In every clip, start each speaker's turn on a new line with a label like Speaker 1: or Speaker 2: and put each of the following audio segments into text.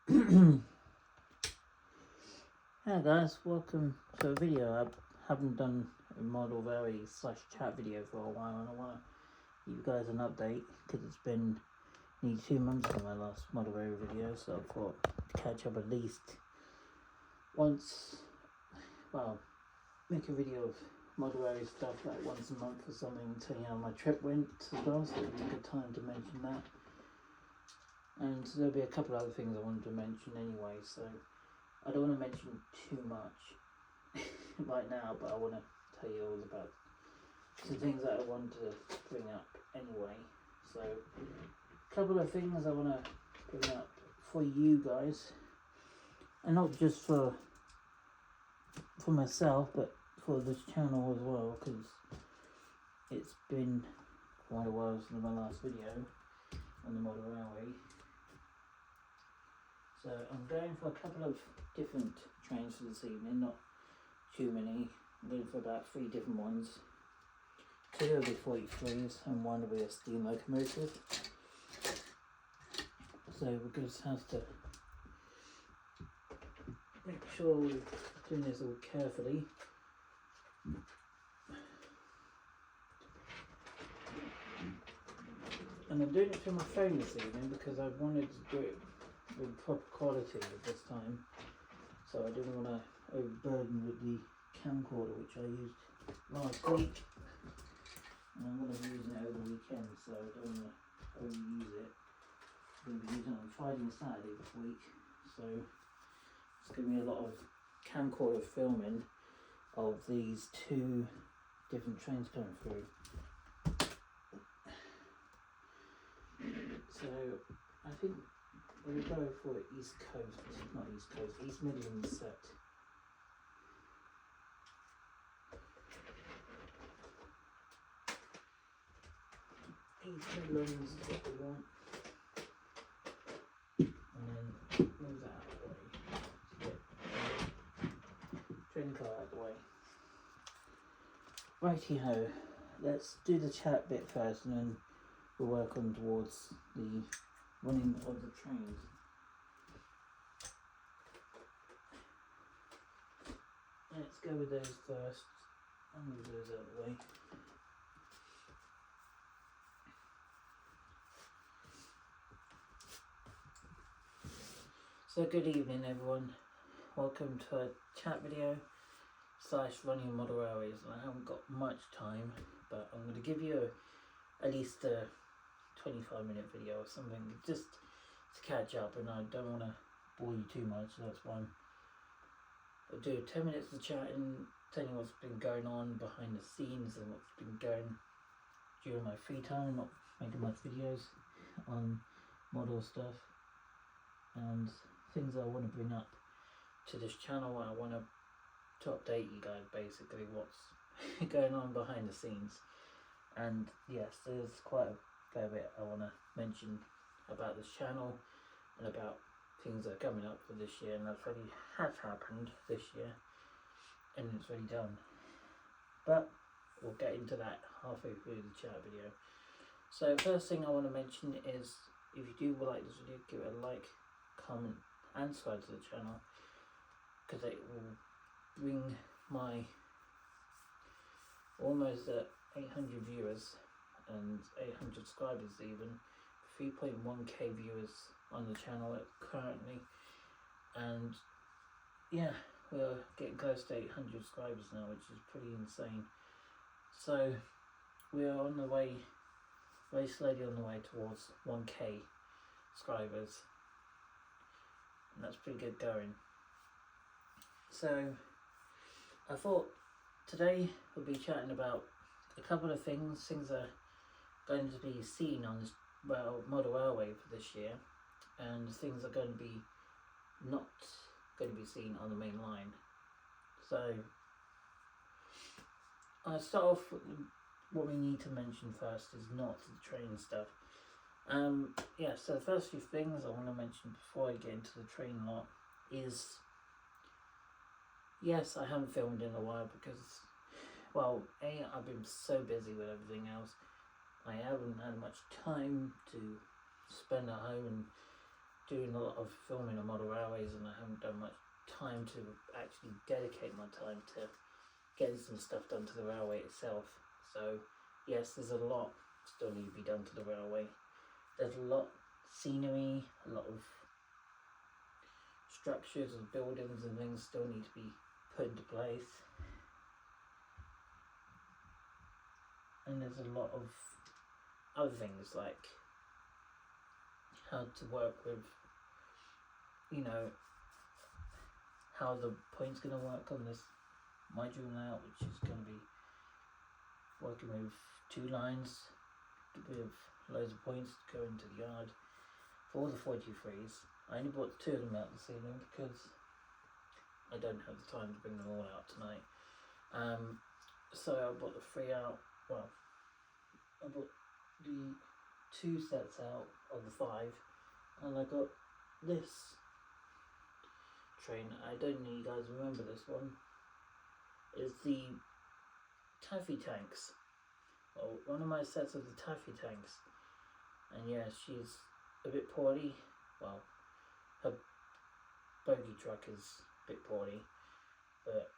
Speaker 1: Hey guys, welcome to a video. I haven't done a model vary / chat video for a while, and I want to give you guys an update because it's been nearly 2 months from my last model vary video, so I thought to catch up at least once. Well, make a video of model vary stuff like once a month or something, telling you how my trip went as well, so it'll be a good time to mention that. And there'll be a couple other things I wanted to mention anyway, so I don't want to mention too much right now, but I want to tell you all about some things that I want to bring up anyway. So, a couple of things I want to bring up for you guys, and not just for myself, but for this channel as well, because it's been quite a while since my last video on the model railway. So I'm going for a couple of different trains for this evening, not too many. I'm going for about 3 different ones. 2 will be 43s and 1 will be a steam locomotive. So we just have to make sure we're doing this all carefully. And I'm doing it through my phone this evening because I wanted to do it with proper quality at this time, so I didn't want to overburden with the camcorder which I used last week, and I'm going to be using it over the weekend, so I don't want to overuse it. I'm going to be using it on Friday and Saturday this week, so it's going to be a lot of camcorder filming of these 2 different trains coming through. So I think we'll go for East Coast, not East Coast, East Midlands set. East Midlands is what we want. And then move that out of the way. Get train car out of the way. Righty-ho, let's do the chat bit first and then we'll work on towards the running of the trains. Let's go with those first. I'll move those out of the way. So good evening everyone. Welcome to a chat video / running model railways. I haven't got much time, but I'm going to give you at least a 25-minute video or something just to catch up, and I don't want to bore you too much, so that's why I'll do 10 minutes of chatting, telling you what's been going on behind the scenes and what's been going during my free time, not making much videos on model stuff and things I want to bring up to this channel. I want to update you guys basically what's going on behind the scenes. And yes, there's quite a fair bit I want to mention about this channel and about things that are coming up for this year, and that's already has happened this year and it's already done, but we'll get into that halfway through the chat video. So first thing I want to mention is, if you do like this video, give it a like, comment and subscribe to the channel, because it will bring my almost 800 viewers and 800 subscribers, even 3.1k viewers on the channel currently, and yeah, we're getting close to 800 subscribers now, which is pretty insane. So we're on the way, very slowly on the way towards 1k subscribers, and that's pretty good going. So I thought today we'll be chatting about a couple of things that are going to be seen on this model railway for this year, and things are going to be not going to be seen on the main line. So I'll start off with what we need to mention first is not the train stuff. Yeah, so the first few things I want to mention before I get into the train lot is, yes, I haven't filmed in a while because, well, I've been so busy with everything else. I haven't had much time to spend at home and doing a lot of filming on model railways, and I haven't done much time to actually dedicate my time to getting some stuff done to the railway itself. So yes, there's a lot still need to be done to the railway. There's a lot scenery, a lot of structures and buildings and things still need to be put into place. And there's a lot of other things like how to work with, you know, how the point's going to work on this module now, which is going to be working with 2 lines with loads of points to go into the yard for all the 43s. I only brought 2 of them out this evening because I don't have the time to bring them all out tonight. So I brought the 3 out. Well, I brought the 2 sets out of the 5, and I got this train. I don't know if you guys remember this one. It's the Taffy Tanks. Well, one of my sets of the Taffy Tanks. And yeah, she's a bit poorly. Well, her bogey truck is a bit poorly, but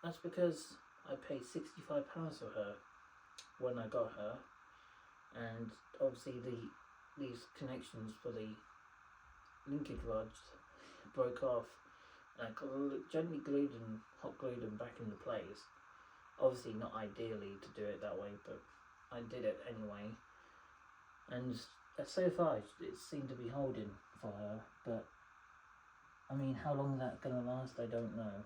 Speaker 1: that's because I paid £65 for her when I got her, and obviously these connections for the linkage rods broke off, and I gently glued and hot glued them back into place. Obviously not ideally to do it that way, but I did it anyway, and so far it seemed to be holding for her, but I mean, how long that's going to last, I don't know.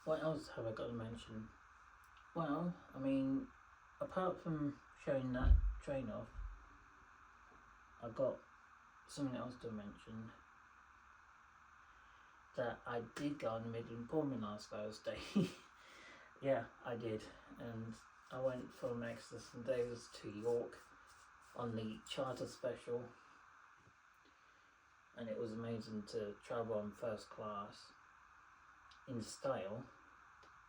Speaker 1: What else have I got to mention? Well, I mean, apart from showing that train off, I've got something else to mention. That I did go on the Midland Pullman last Thursday. Yeah, I did. And I went from Exeter St David's to York on the charter special. And it was amazing to travel on first class in style.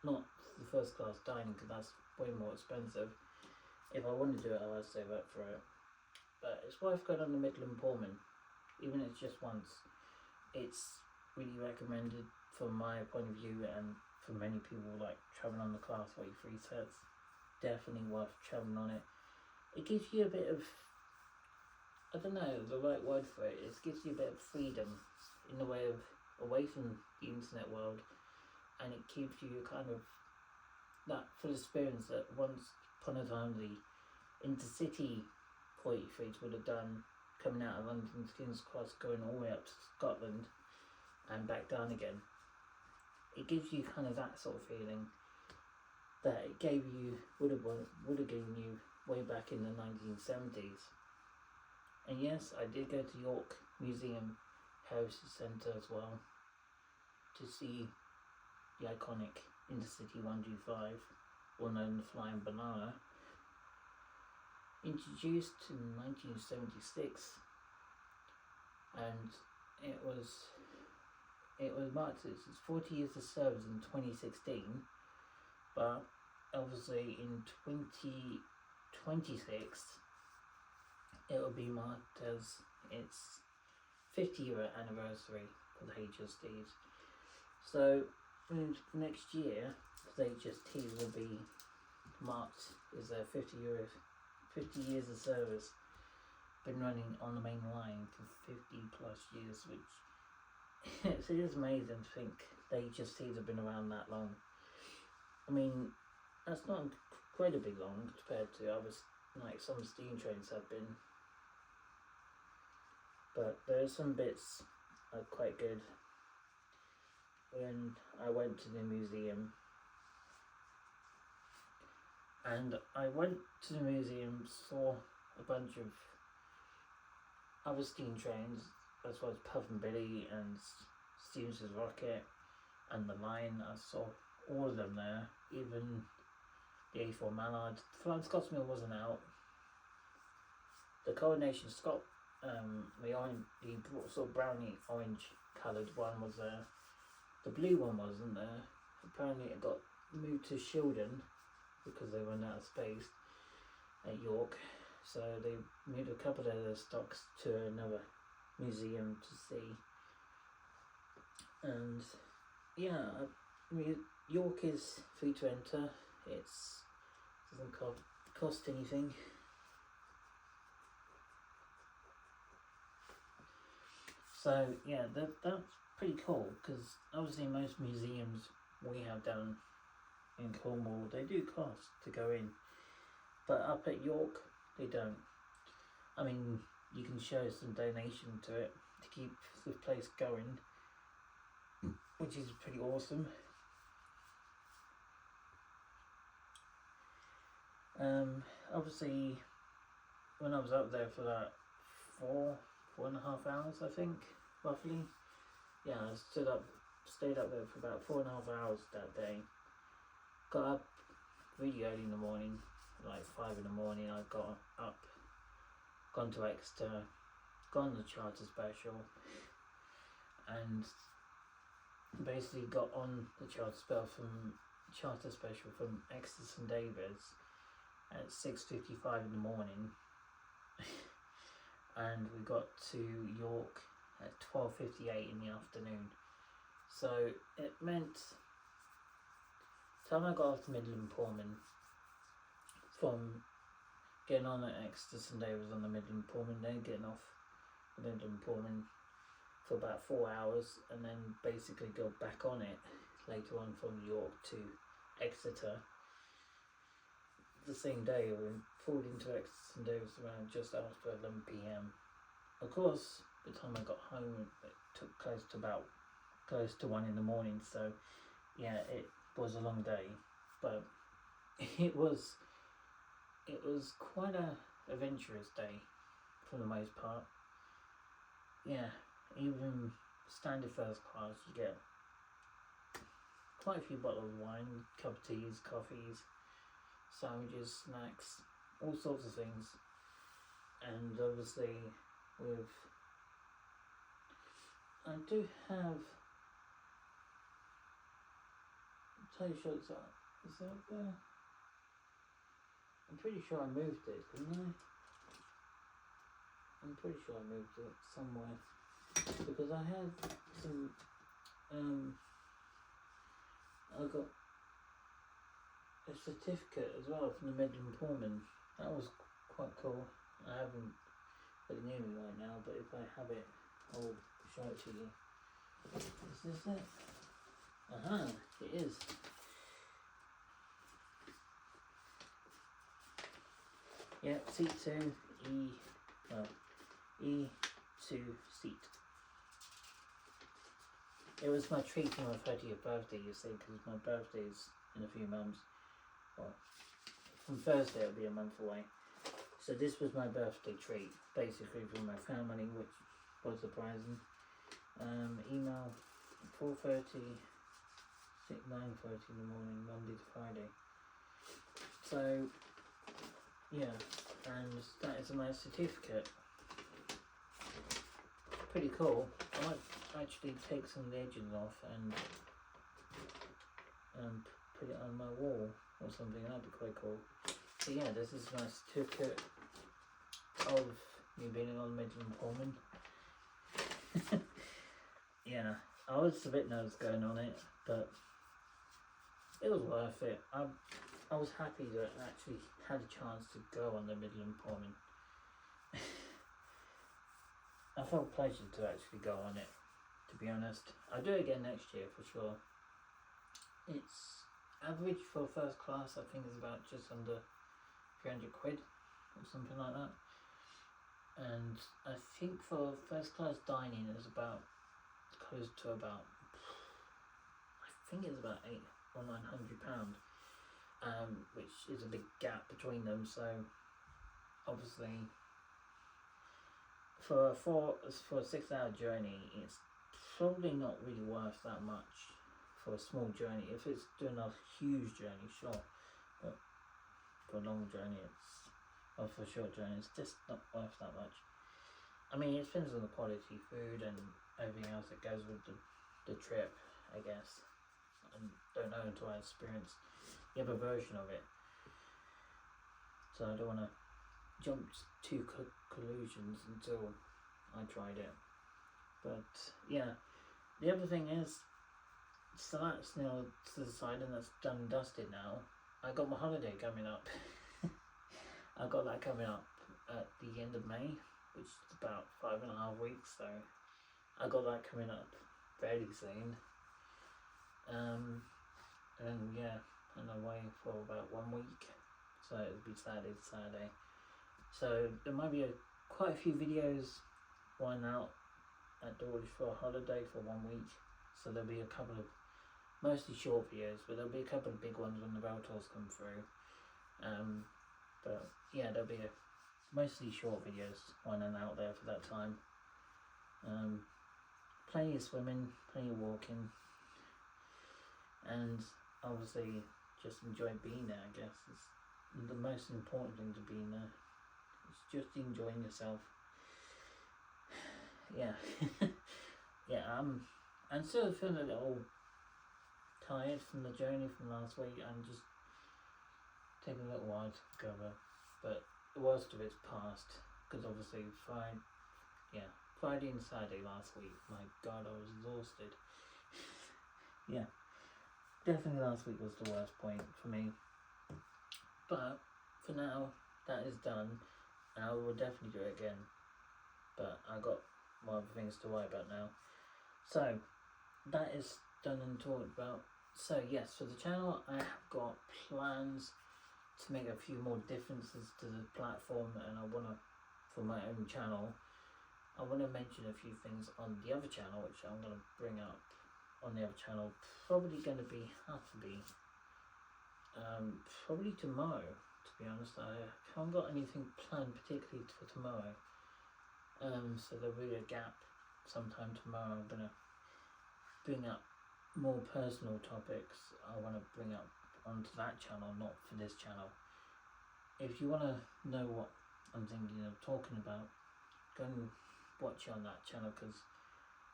Speaker 1: Not the first class dining, because that's way more expensive. If I want to do it, I'll have to save up for it. But it's worth going on the Midland Pullman, even if it's just once. It's really recommended from my point of view, and for many people like travelling on the Class 43 sets. Definitely worth travelling on it. It gives you a bit of, I don't know the right word for it, it gives you a bit of freedom in the way of away from the internet world, and it gives you kind of that full experience that once upon a time the intercity 43s would have done, coming out of London King's Cross, going all the way up to Scotland and back down again. It gives you kind of that sort of feeling that it gave you, would have given you way back in the 1970s. And yes, I did go to York Museum Heritage Centre as well to see the iconic Intercity 125, or known as Flying Banana, introduced in 1976, and it was marked its 40 years of service in 2016, but obviously in 2026 it will be marked as its 50-year anniversary for the HSTs. So next year the HSTs will be marked as their 50 years of service. Been running on the main line for 50 plus years, which it is amazing to think the HSTs have been around that long. I mean, that's not incredibly long compared to other, like some steam trains have been, but there are some bits are quite good. When I went to the museum, saw a bunch of other steam trains, as well as Puff and Billy and Stevenson's Rocket and the Line. I saw all of them there, even the A4 Mallard. The Flying Scotsman wasn't out. The Coronation Scot, the sort of brownie orange coloured one was there. The blue one wasn't there. Apparently it got moved to Shildon because they ran out of space at York. So they moved a couple of their stocks to another museum to see. And yeah, York is free to enter. It doesn't cost anything. So yeah, that's pretty cool, because obviously most museums we have down in Cornwall, they do cost to go in, but up at York they don't. I mean, you can show some donation to it to keep the place going, which is pretty awesome. Obviously when I was up there for that 4.5 hours, I think, roughly. Yeah, I stayed up there for about 4.5 hours that day. Got up really early in the morning, like 5 in the morning. I got up, gone to Exeter, gone on the charter special, and basically got on the charter special from Exeter St David's at 6:55 in the morning. And we got to York at 12:58 in the afternoon. So it meant time I got off the Midland Pullman, from getting on at Exeter St David's on the Midland Pullman, then getting off the Midland Pullman for about 4 hours, and then basically go back on it later on from York to Exeter the same day. We pulled into Exeter St David's around just after 11 PM. Of course, by the time I got home, it took close to 1 in the morning. So yeah, it was a long day, but it was quite a adventurous day for the most part. Yeah, even standard first class, you get quite a few bottles of wine, cup of teas, coffees, sandwiches, snacks, all sorts of things. And obviously I do have, tell you sure it's up. Is that there? I'm pretty sure I moved it, didn't I? I'm pretty sure I moved it somewhere, because I had some, I got a certificate as well from the Midland Pullman. That was quite cool. I haven't got it near me right now, but if I have it, I'll show it to you. Is this it? Aha, it is. Yeah, seat 2, E2 seat. It was my treat for my 30th birthday, you see, because my birthday's in a few months. Well, from Thursday it'll be a month away. So this was my birthday treat, basically from my family, which was surprising. Email 4:30, 9:30 in the morning, Monday to Friday. So yeah, and that is my certificate. Pretty cool. I might actually take some of the edges off and put it on my wall or something. That'd be quite cool. So yeah, this is my certificate of me being on Midland Pullman. Yeah, I was a bit nervous going on it, but it was worth it. I was happy that I actually had a chance to go on the Midland Pullman. I felt pleasure to actually go on it, to be honest. I'll do it again next year for sure. It's average for first class, I think, is about just under 300 quid or something like that. And I think for first class dining is about close to about, I think it's about £800 or £900, which is a big gap between them. So obviously for a 6-hour journey, it's probably not really worth that much for a small journey. If it's doing a huge journey, sure, but for a long journey, or for a short journey, it's just not worth that much. I mean, it depends on the quality food and everything else that goes with the trip, I guess. I don't know until I experience the other version of it. So I don't want to jump to conclusions until I tried it. But yeah, the other thing is, so that's now to the side and that's done and dusted now. I got my holiday coming up. I got that coming up at the end of May, which is about 5.5 weeks, so I got that coming up fairly soon. And yeah, and away for about 1 week, so it'll be Saturday to Saturday. So there might be quite a few videos going out at Dawlish for a holiday for 1 week. So there'll be a couple of mostly short videos, but there'll be a couple of big ones when the Rail Tours come through. But yeah, there'll be mostly short videos when I'm out there for that time. Plenty of swimming, plenty of walking, and obviously just enjoy being there. I guess it's the most important thing to being there. It's just enjoying yourself. Yeah. Yeah, I'm still feeling a little tired from the journey from last week and just taking a little while to recover, but the worst of it's past, because obviously Friday and Saturday last week, my god, I was exhausted. Yeah, definitely last week was the worst point for me, but for now that is done and I will definitely do it again, but I got more other things to worry about now. So that is done and talked about. So yes, for the channel I have got plans to make a few more differences to the platform, and for my own channel, I want to mention a few things on the other channel, which I'm going to bring up on the other channel. Probably going to probably tomorrow, to be honest. I haven't got anything planned particularly for tomorrow. So there'll be a gap sometime tomorrow. I'm going to bring up more personal topics I want to bring up onto that channel, not for this channel. If you want to know what I'm thinking of talking about, go and watch it on that channel, because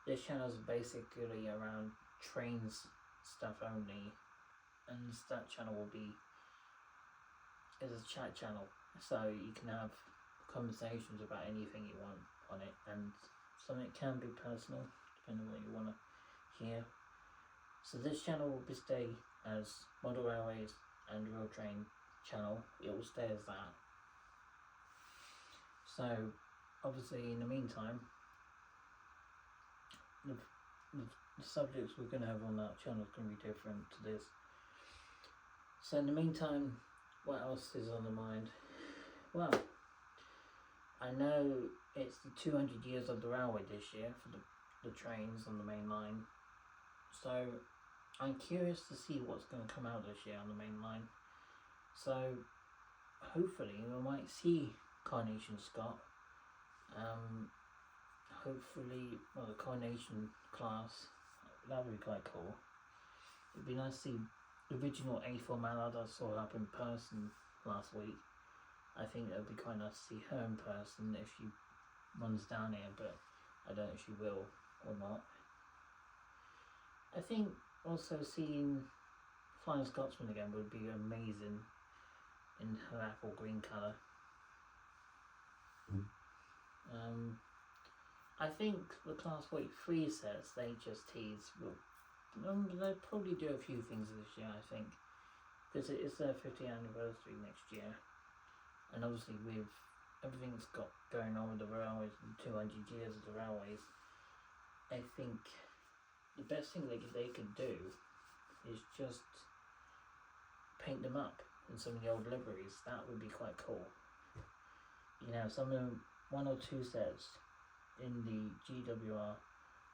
Speaker 1: this channel is basically around trains stuff only, and that channel is a chat channel, so you can have conversations about anything you want on it, and some it can be personal depending on what you want to hear. So this channel will stay as Model Railways and Real Train channel. It will stay as that. So obviously in the meantime, the subjects we're going to have on that channel is going to be different to this. So in the meantime, what else is on the mind? Well, I know it's the 200 years of the railway this year for the trains on the main line. So I'm curious to see what's going to come out this year on the main line. So hopefully we might see Coronation Scott. Hopefully, well, the Coronation class, that would be quite cool. It'd be nice to see the original A4 Mallard I saw up in person last week. I think it would be quite nice to see her in person if she runs down here, but I don't know if she will or not. I think also seeing Flying Scotsman again would be amazing in her apple green colour. I think the Class Weight 3 sets, the HSTs, they'll probably do a few things this year, I think, because it is their 50th anniversary next year, and obviously with everything that's got going on with the railways and 200 years of the railways, I think the best thing they could do is just paint them up in some of the old liveries. That would be quite cool. You know, some of them, 1 or 2 sets in the GWR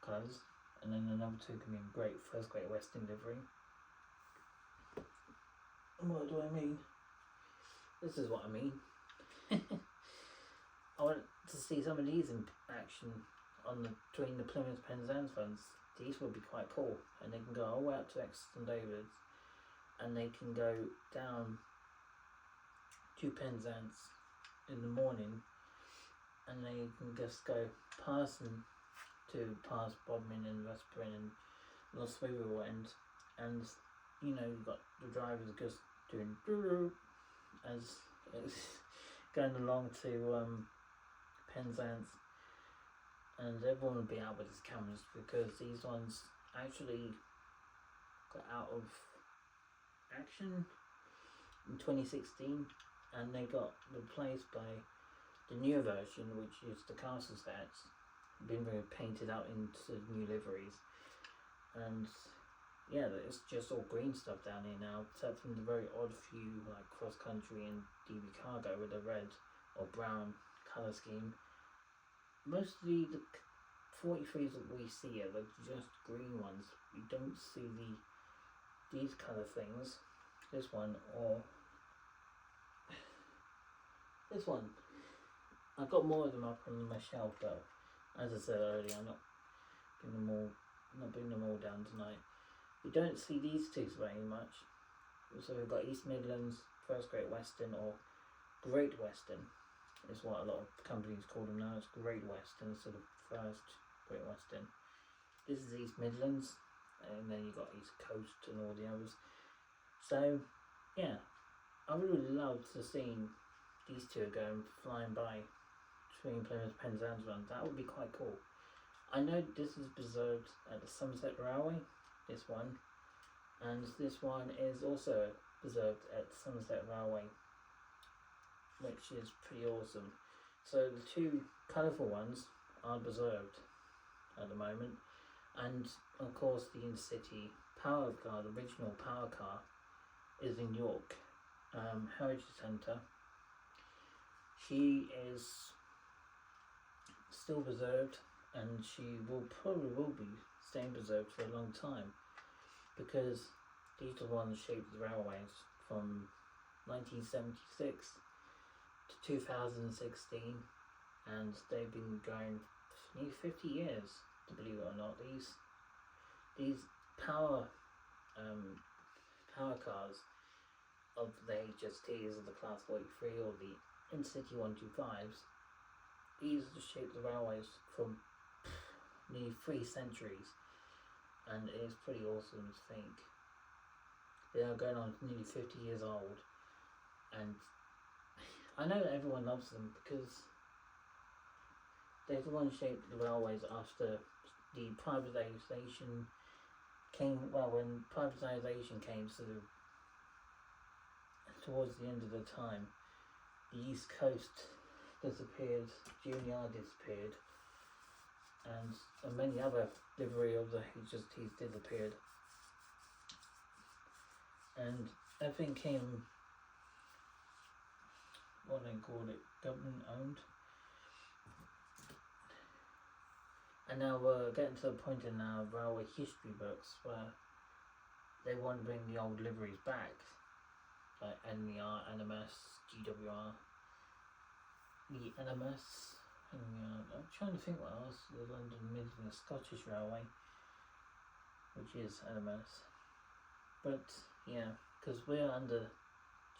Speaker 1: colours, and then another 2 can be in First Great Western livery. And what do I mean? This is what I mean. I want to see some of these in action between the Plymouth Penzance ones. These would be quite cool, and they can go all the way up to Exeter Davids, and they can go down to Penzance in the morning, and they can just go past Bodmin and West Bryn and Lost Wheel and you know, you've got the drivers just doing doo as it's going along to Penzance, and everyone will be out with his cameras because these ones actually got out of action in 2016 and they got replaced by the newer version, which is the castle sets, being very painted out into new liveries. And yeah, it's just all green stuff down here now, except from the very odd few like Cross Country and DB Cargo with a red or brown colour scheme. Mostly the 43s that we see are just green ones. You don't see these colour things. This one or this one. I've got more of them up on my shelf, but as I said earlier, I'm not bringing them all down tonight. You don't see these two very much. So we've got East Midlands, First Great Western, or Great Western is what a lot of companies call them now. It's Great Western instead of First Great Western. This is East Midlands, and then you've got East Coast and all the others. So yeah, I would really love to see these two going flying by between Plymouth Penzance run. That would be quite cool. I know this is preserved at the Somerset Railway, this one, and this one is also preserved at Somerset Railway, which is pretty awesome. So the two colourful ones are preserved at the moment, and of course the Intercity power car, the original power car, is in York Heritage Centre. She is still preserved, and she probably will be staying preserved for a long time, because these are the ones shaped the railways from 1976 to 2016, and they've been going for nearly 50 years, to believe it or not. These power cars of the HSTs of the Class 43 or the Intercity 125s, these are the shape of the railways from nearly 3 centuries, and it is pretty awesome to think they are going on nearly 50 years old. And I know that everyone loves them because they're the ones shaped the railways after the privatisation came. Well, when privatisation came towards the end of the time, the East Coast disappeared, Junior disappeared, and many other livery of the HSTs disappeared, and everything came, what they call it, government owned. And now we're getting to the point in our railway history books where they want to bring the old liveries back, like NER, NMS, GWR, the NMS, NER. I'm trying to think what else. The London Midland Scottish Railway, which is NMS. But yeah, because we're under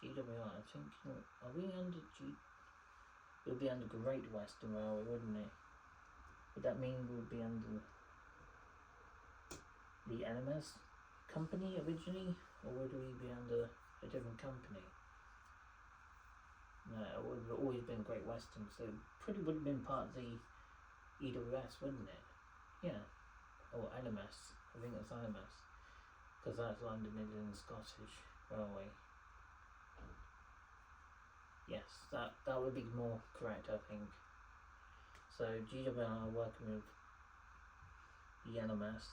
Speaker 1: GWR, I think. Are we under it would be under Great Western Railway, wouldn't it? Would that mean we would be under the NMS company originally, or would we be under a different company? No, it would have always been Great Western, so it probably would have been part of the EWS, wouldn't it? Yeah, or NMS. I think it's NMS, because that's London Midland Scottish Railway. Yes, that would be more correct, I think. So GWR are working with the NMS.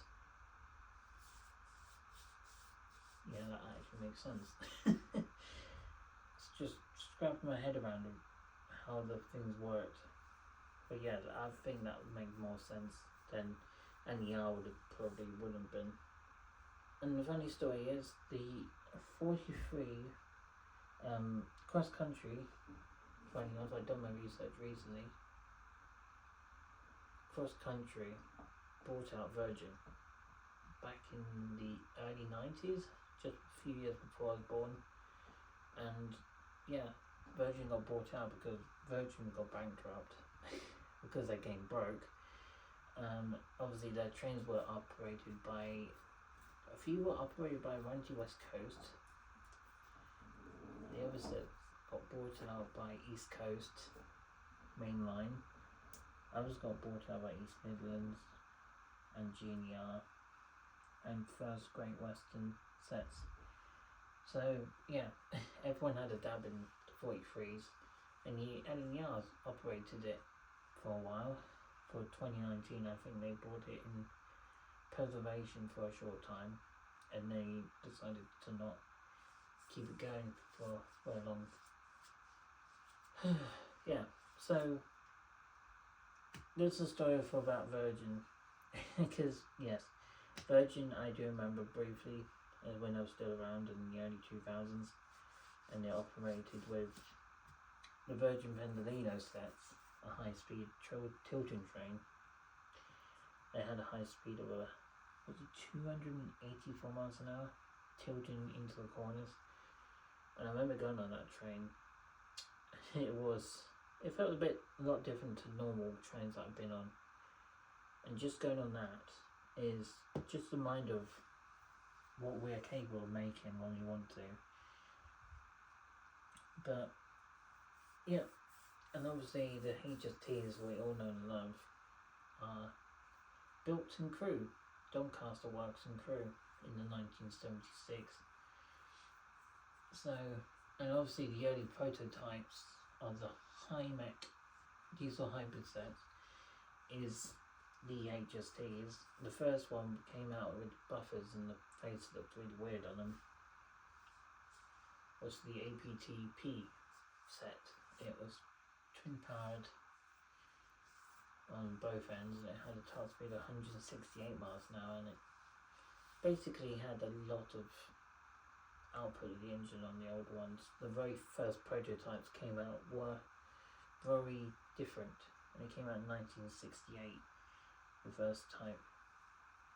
Speaker 1: Yeah, that actually makes sense. It's just scrapping my head around how the things worked. But yeah, I think that would make more sense than NER probably wouldn't have been. And the funny story is, the 43 Cross Country, funny enough, I've done my research recently, Cross Country bought out Virgin back in the early 90s, just a few years before I was born. And yeah, Virgin got bought out because Virgin got bankrupt because they came broke. Obviously their trains were operated by A few were operated by Runty West Coast. The others that got bought out by East Coast Main Line. Others got bought out by East Midlands and GNR and First Great Western sets. So yeah, everyone had a dab in the 43s, and LNER operated it for a while. For 2019, I think they bought it in preservation for a short time, and they decided to not keep it going for very long. Yeah, so there's a story for about Virgin, because yes, Virgin I do remember briefly when I was still around in the early 2000s, and they operated with the Virgin Pendolino sets, a high-speed tilting train. They had a high speed of 284 miles an hour, tilting into the corners. And I remember going on that train. It felt a lot different to normal trains that I've been on. And just going on that is just a reminder of what we're capable of making when we want to. But yeah, and obviously the HSTs we all know and love are built in Crewe, Doncaster Works in Crewe in the 1976. So, and obviously the early prototypes of the high-mech diesel hybrid sets is the HSTs. The first one came out with buffers and the face looked really weird on them. Was the APTP set. It was twin powered on both ends, and it had a top speed of 168 miles an hour, and it basically had a lot of output of the engine on the old ones. The very first prototypes came out were very different, and it came out in 1968, the first type.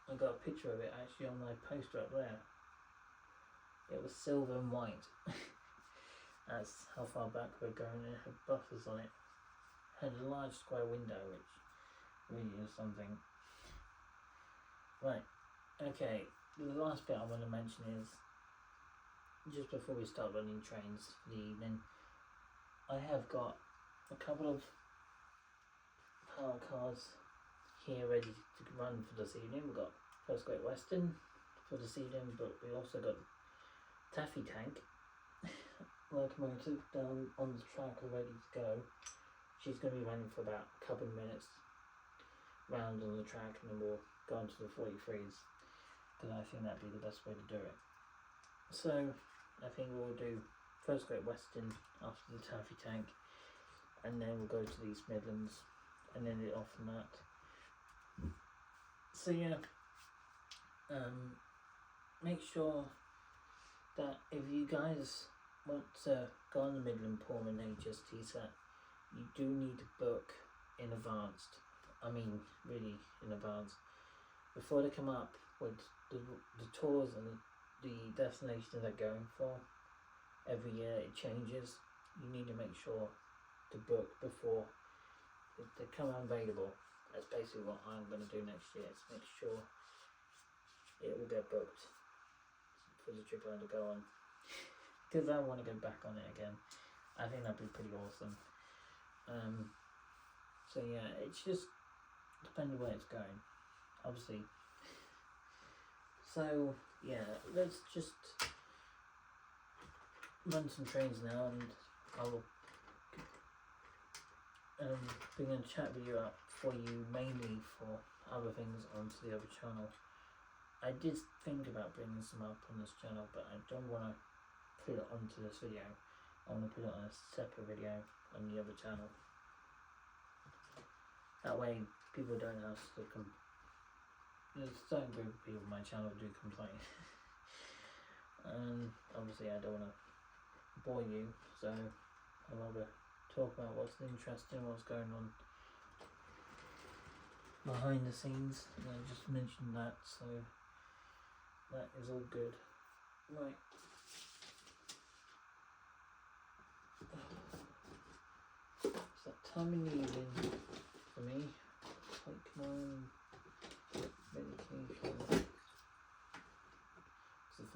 Speaker 1: I got a picture of it actually on my poster up there. It was silver and white. That's how far back we're going. It had buffers on it. Had a large square window, which really is something. Right, okay, the last bit I want to mention is, just before we start running trains for the evening, I have got a couple of power cars here ready to run for this evening. We've got First Great Western for this evening, but we also got Taffy Tank locomotive down on the track ready to go. She's going to be running for about a couple of minutes round on the track, and then we'll go on to the 43s, because I think that'd be the best way to do it. So I think we'll do First Great Western after the Taffy Tank, and then we'll go to the East Midlands, and then it off from that. So yeah, make sure that if you guys want to go on the Midland Pullman HST set, you do need to book in advance. I mean, really in advance. Before they come up with the tours and the destinations they're going for, every year it changes. You need to make sure to book before they come available. That's basically what I'm going to do next year, is make sure it will get booked for the trip I want to go on, because I want to go back on it again. I think that'd be pretty awesome. So yeah, it's just depending where it's going, obviously. So yeah, let's just run some trains now, and I will bring a chat video up for you, mainly for other things onto the other channel. I did think about bringing some up on this channel, but I don't want to put it onto this video. I want to put it on a separate video on the other channel. That way people don't have to there's a certain group of people on my channel do complain. Obviously I don't want to bore you, so I'd rather talk about what's interesting, what's going on behind the scenes, and I just mentioned that, so that is all good. Right. It's that time in the evening for me. Take my medication.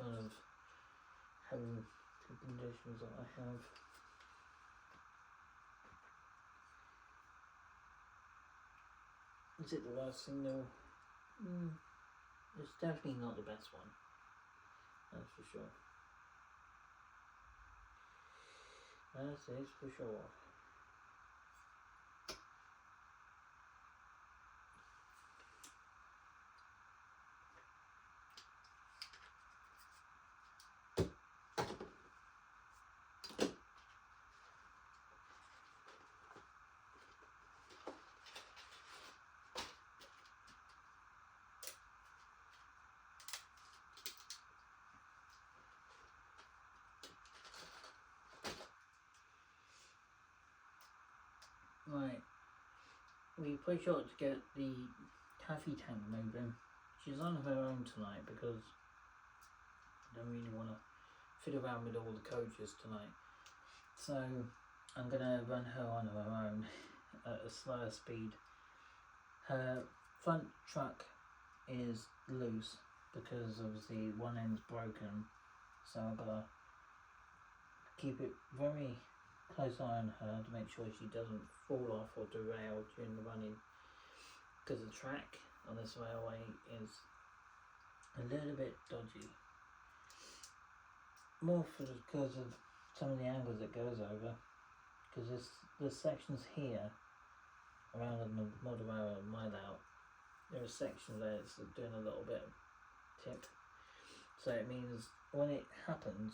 Speaker 1: kind of having the conditions that I have. Is it the worst thing though? It's definitely not the best one. That's for sure. That is for sure. Right, we push out to get the taffy tank moving. She's on her own tonight because I don't really want to fit around with all the coaches tonight. So I'm going to run her on her own at a slower speed. Her front truck is loose because obviously one end's broken, so I've got to keep it very close eye on her to make sure she doesn't fall off or derail during the running, because the track on this railway is a little bit dodgy, more because of some of the angles it goes over, because there's sections here around the Motoraro mile out, there are sections there it's doing a little bit of tip, so it means when it happens,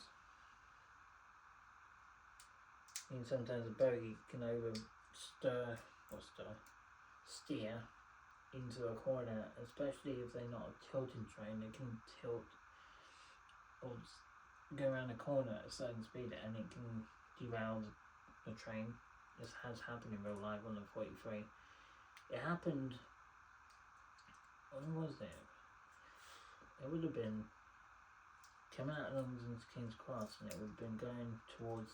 Speaker 1: sometimes a bogie can steer into a corner, especially if they're not a tilting train. They can tilt or go around a corner at a certain speed and it can derail the train. This has happened in real life on the 43. It happened, when was it? It would have been coming out of London's King's Cross and it would have been going towards,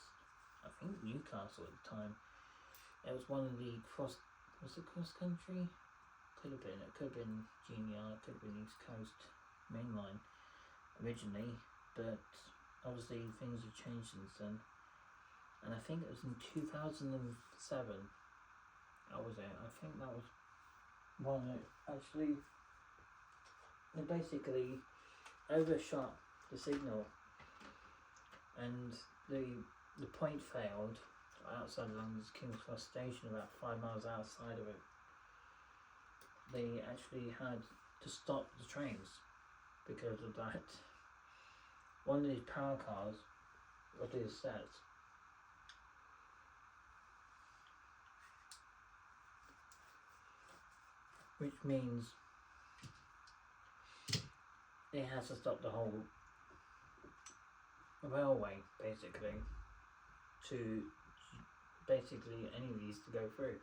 Speaker 1: I think, Newcastle at the time. It was one of the cross country? Could have been. It could have been GNR, it could have been East Coast Main Line originally, but obviously things have changed since then. And I think it was in 2007. That was it. I think that was one that actually, it basically overshot the signal, and the point failed outside London's King's Cross station, about 5 miles outside of it. They actually had to stop the trains because of that. One of these power cars, what it says, which means it has to stop the whole railway basically to basically any of these to go through.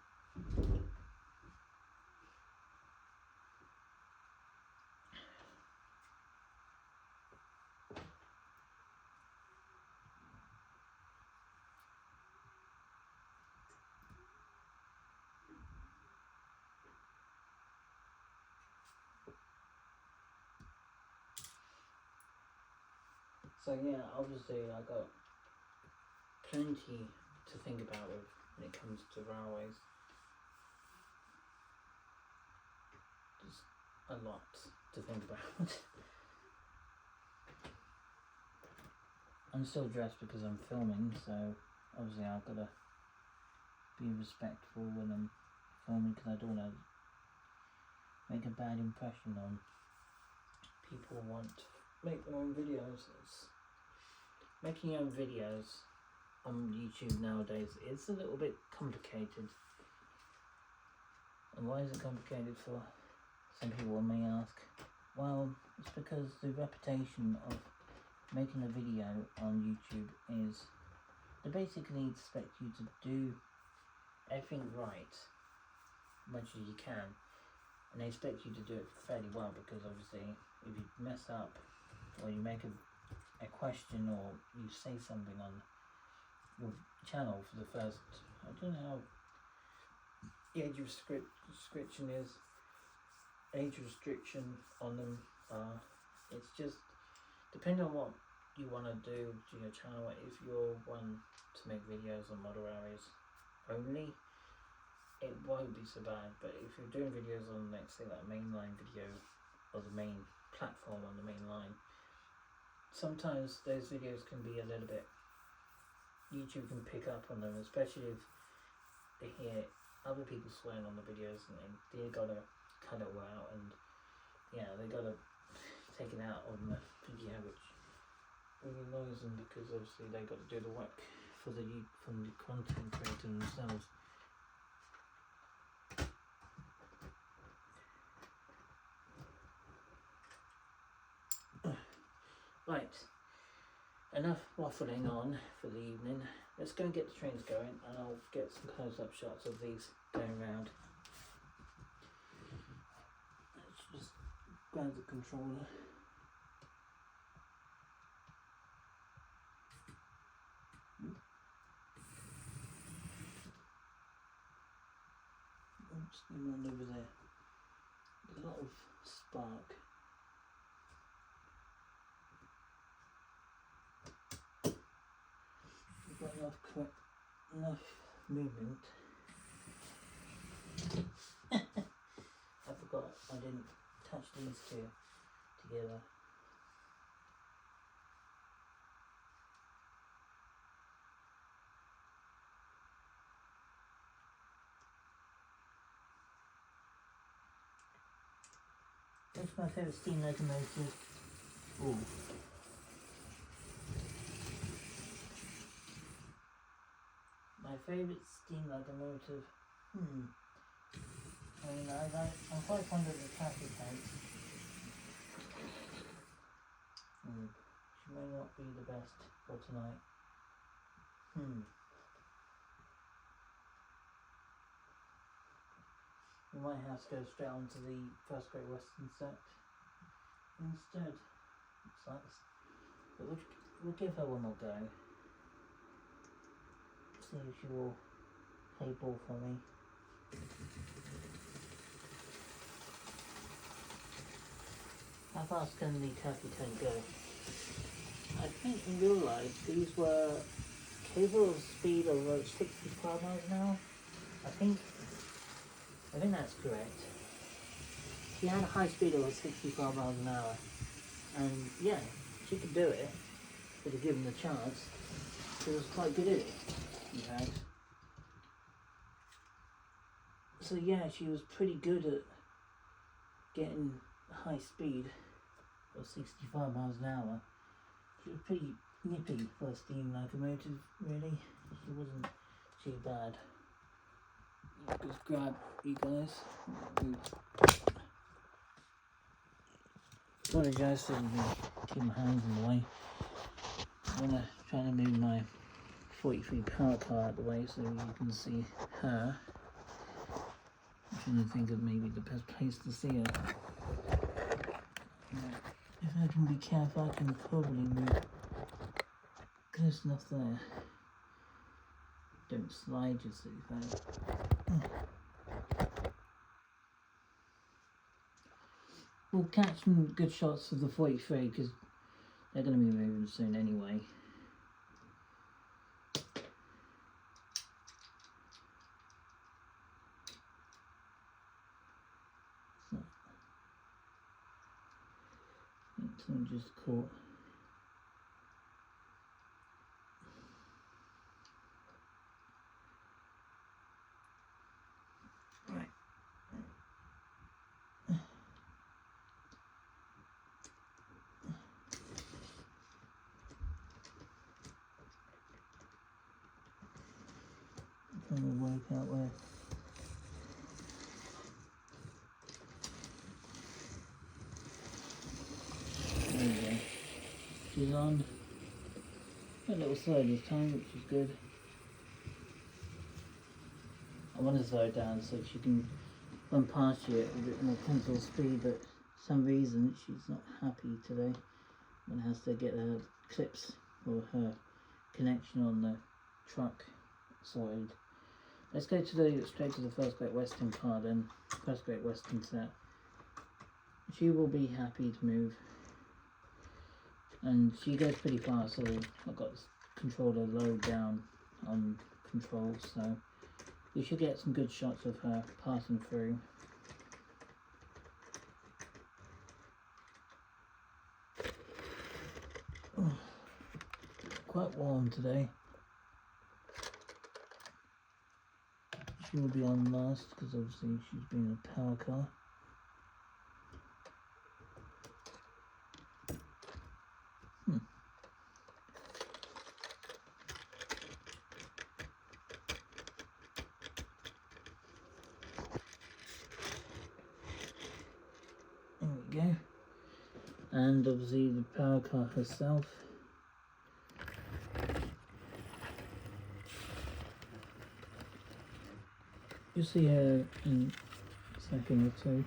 Speaker 1: So yeah, obviously I got plenty to think about when it comes to railways. Just a lot to think about. I'm still dressed because I'm filming, so obviously I've got to be respectful when I'm filming, because I don't want to make a bad impression on people who want to make their own videos. Making your own videos on YouTube nowadays is a little bit complicated. And why is it complicated for some people may ask? Well, it's because the reputation of making a video on YouTube is they basically expect you to do everything right as much as you can, and they expect you to do it fairly well, because obviously if you mess up or you make a question or you say something on your channel for the first, I don't know how the age restriction on them, it's just depending on what you want to do to your channel, if you're one to make videos on model areas only, it won't be so bad. But if you're doing videos on, like, say, like a mainline video or the main platform on the main line, sometimes those videos can be a little bit, YouTube can pick up on them, especially if they hear other people swearing on the videos, and they gotta cut it all out, and yeah, they gotta take it out on the video, which really annoys them, because obviously they got to do the work from the content creator themselves. Right, enough waffling on for the evening. Let's go and get the trains going, and I'll get some close-up shots of these going round. Let's just grab the controller. What's going on over there? A lot of spark. We've got enough movement. I forgot I didn't touch these two together. What's my favourite steam locomotive? Ooh. My favourite steam locomotive? I mean, I'm quite fond of the Taffy tanks. She may not be the best for tonight. We might have to go straight on to the First Great Western set instead. Looks like. But we'll give her one more go. See if she will play ball for me. How fast can the Taffy tank go? I think in real life these were capable of speed of 65 miles an hour. I think that's correct. She had a high speed of 65 miles an hour, and yeah, she could do it if they given the chance. She was quite good at it, in fact. So yeah, she was pretty good at getting a high speed of 65 miles an hour. She was pretty nippy for a steam locomotive, really. She wasn't too bad. Just grab you guys. Apologise for keep my hands in the way. I'm gonna try to move my 43 power car out of the way so you can see her. I'm trying to think of maybe the best place to see her. If I can be careful, I can probably move close enough there. Don't slide yourself out. We'll catch some good shots of the 43 because they're going to be moving soon anyway. So, I think someone just caught. Right. I'm trying to work out where. There we go. She's on a little slow this time, which is good. I want to slow it down so she can run past you at a bit more pencil speed, but for some reason she's not happy today and has to get her clips or her connection on the truck sorted. Let's go to straight to the First Great Western car then. First Great Western set. She will be happy to move. and she goes pretty fast, so I've got this controller low down on control, so you should get some good shots of her passing through. Oh, quite warm today. She will be on last because obviously she's been a power car. There we go. And obviously the power car herself. You'll see her in a second or two.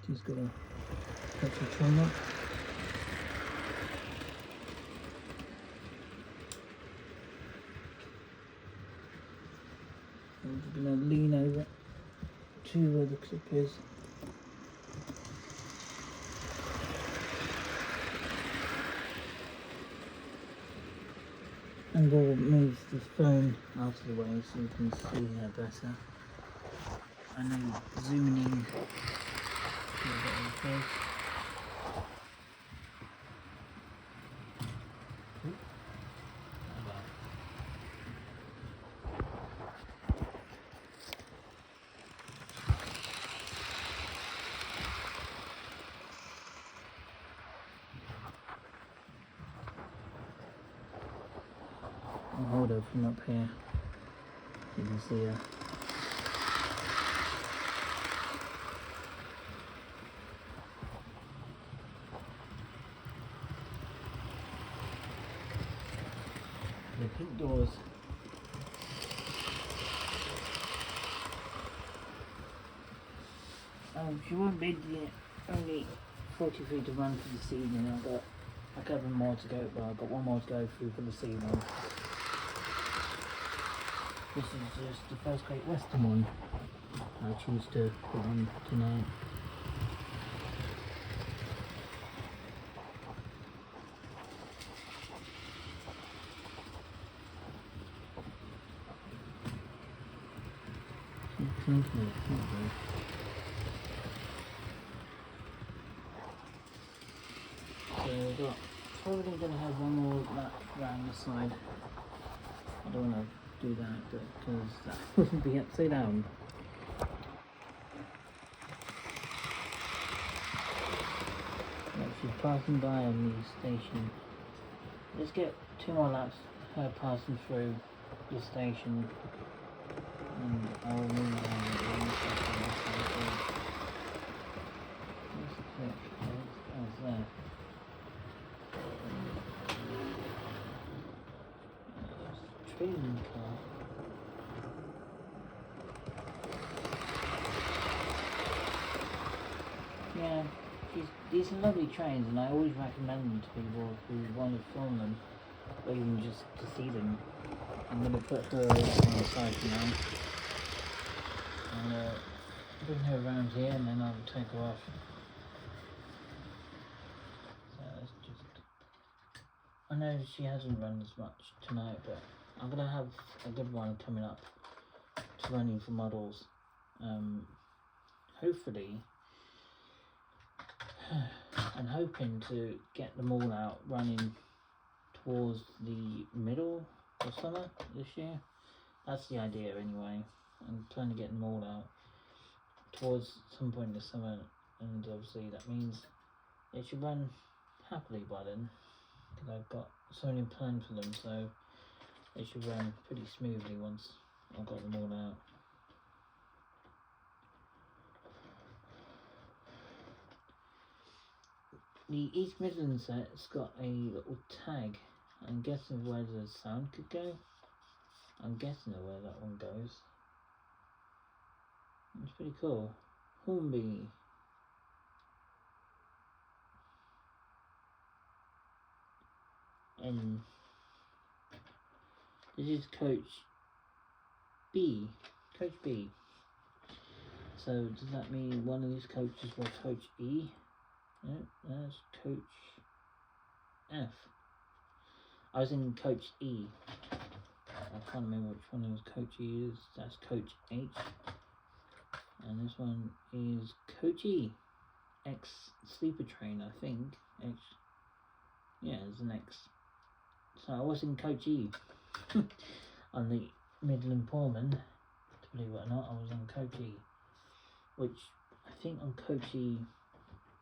Speaker 1: She's got a petrol train up. I'm just going to lean over to where the clip is. And we'll move the phone out of the way so you can see her better. I know zooming in to a bit of the face. I'll hold her from up here. You can see her. The pink doors. She won't be only 43 to run for this evening. I've got a couple more to go. Well, I've got one more to go through for this evening. This is just the first Great Western one I choose to put on tonight. So we've got probably going to have one more lap round the side. I don't want to do that because that wouldn't be upside down. She's passing by on the station. Let's get 2 more laps, her passing through the station, and I'll move around in a second. Where's the clip? Oh, it's there. Training car. Yeah, these are lovely trains, and I always recommend them to people who want to film them, or even just to see them. I'm going to put her on the side for now, and bring her around here, and then I'll take her off. So it's just, I know she hasn't run as much tonight, but I'm going to have a good one coming up to running for models. Hopefully, I'm hoping to get them all out running towards the middle of summer this year. That's the idea anyway. I'm trying to get them all out towards some point this summer, and obviously that means they should run happily by then, because I've got so many plans for them, so they should run pretty smoothly once I've got them all out. The East Midlands set's got a little tag. I'm guessing where the sound could go. I'm guessing where that one goes. It's pretty cool. Hornby. And this is Coach B. Coach B. So does that mean one of these coaches was Coach E? Yep, that's coach F. I was in coach E. I can't remember which one was coach E is. That's coach H. And this one is coach E. X sleeper train, I think. X. Yeah, there's an X. So I was in coach E. On the Midland Pullman. To believe it or not, I was on coach E. Which I think on coach E,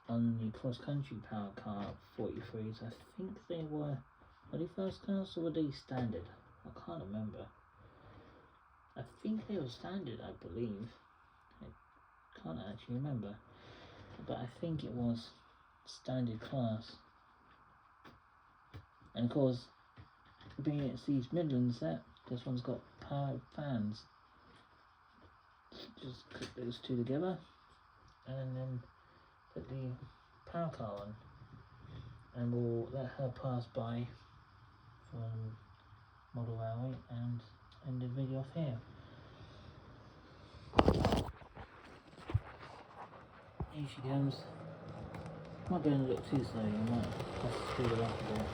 Speaker 1: on the cross country power car 43s, I think they were they first class or were they standard? I can't remember. I think they were standard, I believe. I can't actually remember. But I think it was standard class. And of course, being it's East Midlands, this one's got power fans. Just put those two together and then put the power car on. And we'll let her pass by from Model Railway and end the video off here. Here she comes. Might go a little too slowly, I might have to speed her up a bit.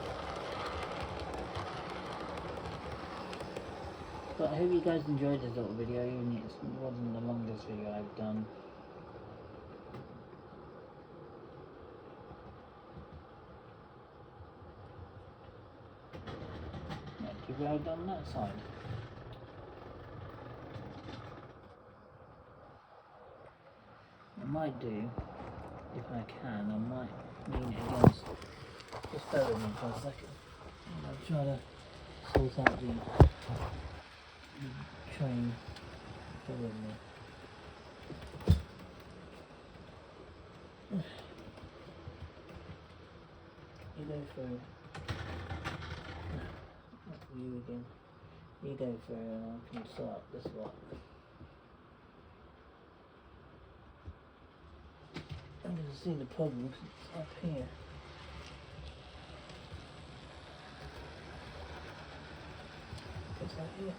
Speaker 1: But I hope you guys enjoyed this little video, even if it wasn't the longest video I've done. Yeah, well done that side. I might do, if I can, I might lean it against, just bear with me for a second. And I'll try to sort out the train. Bear with me. You go through. Not you again. You go through and I can sort out this lot. I'm going to see the problem because it's up here. Is that it?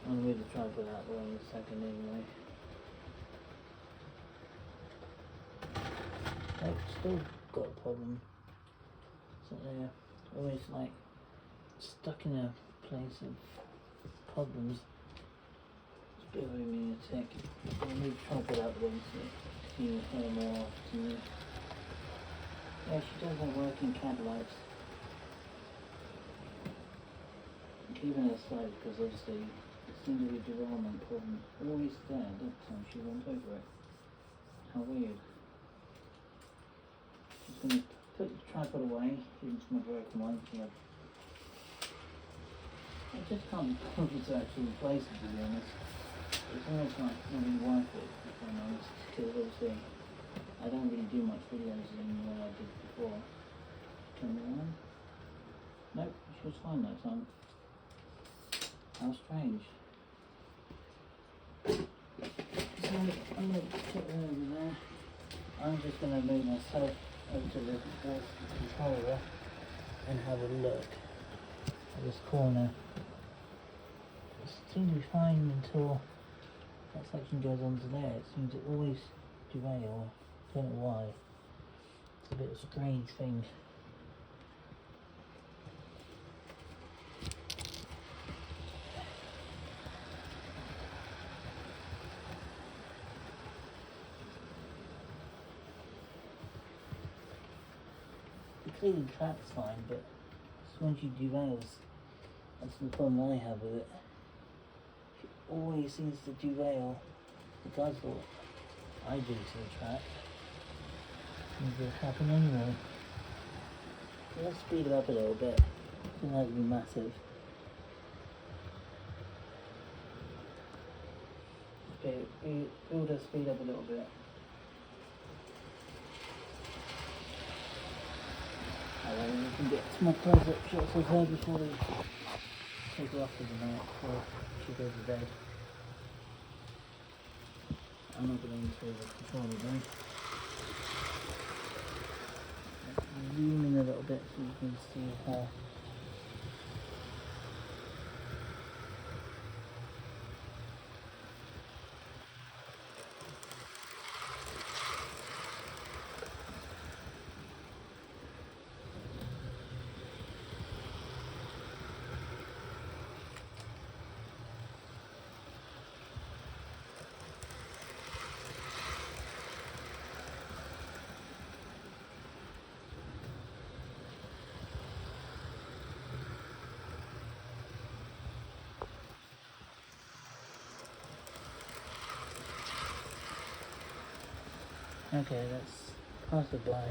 Speaker 1: I'm going to try to put that way in a second anyway. I've still got a problem. So they're always like stuck in a place of problems. Just bear with me a sec. I'm going to try to put out the way so you can hear more often. Yeah, she doesn't work in Cadillacs. I'm keeping it aside because obviously it seems to be a derailment problem always there. Next time she went over it. How weird. Just going to put the tripod away, even to my broken one. Yeah. I just can't be bothered to actually replace it, to be honest. It's almost like not really worth it, if I'm honest, because obviously I don't really do much videos in what I did before. Turn it on. Nope, she was fine that time. How strange. So I'm going to put her over there. I'm just going to move myself over to the controller and have a look at this corner. It seems to be fine until that section goes onto there. It seems to always derail. I don't know why. It's a bit of a strange thing. Clearly the track's fine, but it's when she derails, that's the problem I have with it. She always seems to derail, regardless of what I do to the track. Seems to happen anyway. So let's speed it up a little bit. It doesn't have to be massive. Okay, build her speed up a little bit. And then we can get some more close-up shots of her before they take her off for the night, before she goes to bed. I'm not going to install the controller though. Let's zoom in a little bit so you can see her. Okay, let's pass it by.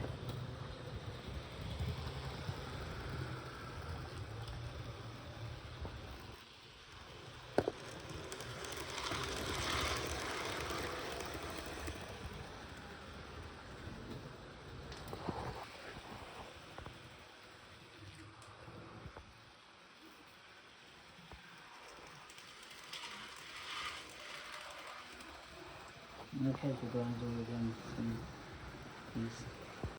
Speaker 1: Okay, so guys, we're going to see these